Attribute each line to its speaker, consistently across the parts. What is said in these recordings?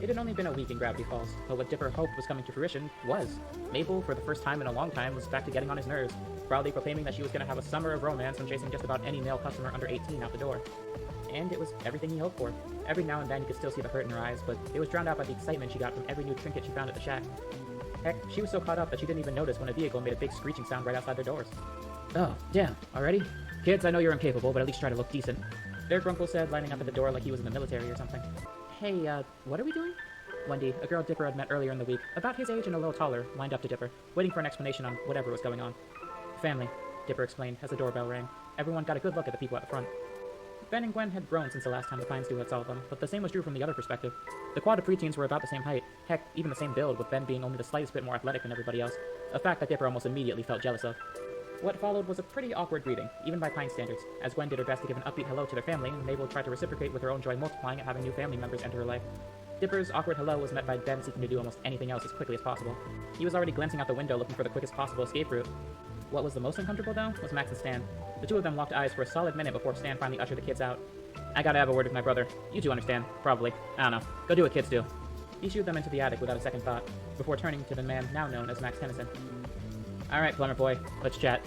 Speaker 1: It had only been a week in Gravity Falls, but what Dipper hoped was coming to fruition was. Mabel, for the first time in a long time, was back to getting on his nerves, proudly proclaiming that she was going to have a summer of romance and chasing just about any male customer under 18 out the door. And it was everything he hoped for. Every now and then you could still see the hurt in her eyes, but it was drowned out by the excitement she got from every new trinket she found at the shack. Heck, she was so caught up that she didn't even notice when a vehicle made a big screeching sound right outside their doors. Oh, damn, already? Kids, I know you're incapable, but at least try to look decent. Their Grunkle said, lining up at the door like he was in the military or something. Hey, what are we doing? Wendy, a girl Dipper had met earlier in the week, about his age and a little taller, lined up to Dipper, waiting for an explanation on whatever was going on. Family, Dipper explained as the doorbell rang. Everyone got a good look at the people at the front. Ben and Gwen had grown since the last time the Pine Stew had saw them, but the same was true from the other perspective. The quad of preteens were about the same height, heck, even the same build, with Ben being only the slightest bit more athletic than everybody else, a fact that Dipper almost immediately felt jealous of. What followed was a pretty awkward greeting, even by Pine standards, as Gwen did her best to give an upbeat hello to their family, and Mabel tried to reciprocate with her own joy multiplying at having new family members enter her life. Dipper's awkward hello was met by Ben seeking to do almost anything else as quickly as possible. He was already glancing out the window looking for the quickest possible escape route. What was the most uncomfortable, though, was Max and Stan. The two of them locked eyes for a solid minute before Stan finally ushered the kids out. I gotta have a word with my brother. You two understand. Probably. I don't know. Go do what kids do. He shooed them into the attic without a second thought, before turning to the man now known as Max Tennyson. Alright, plumber boy. Let's chat.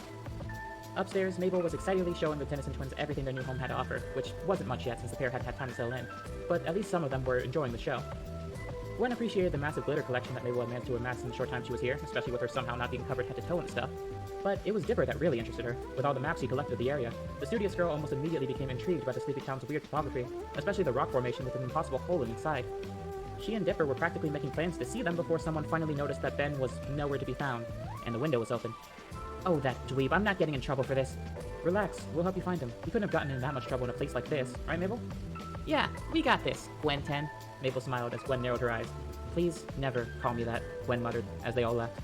Speaker 1: Upstairs, Mabel was excitedly showing the Tennyson twins everything their new home had to offer, which wasn't much yet since the pair hadn't had time to settle in, but at least some of them were enjoying the show. Gwen appreciated the massive glitter collection that Mabel had managed to amass in the short time she was here, especially with her somehow not being covered head to toe in stuff. But it was Dipper that really interested her, with all the maps he collected of the area. The studious girl almost immediately became intrigued by the sleepy town's weird topography, especially the rock formation with an impossible hole in its side. She and Dipper were practically making plans to see them before someone finally noticed that Ben was nowhere to be found, and the window was open. Oh, that dweeb, I'm not getting in trouble for this. Relax, we'll help you find him. He couldn't have gotten in that much trouble in a place like this, right, Mabel? Yeah, we got this, Gwen 10. Mabel smiled as Gwen narrowed her eyes. Please never call me that, Gwen muttered, as they all left.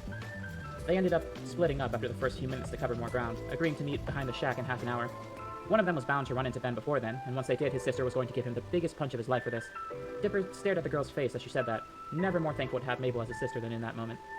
Speaker 1: They ended up splitting up after the first few minutes to cover more ground, agreeing to meet behind the shack in half an hour. One of them was bound to run into Ben before then, and once they did, his sister was going to give him the biggest punch of his life for this. Dipper stared at the girl's face as she said that, never more thankful to have Mabel as his sister than in that moment.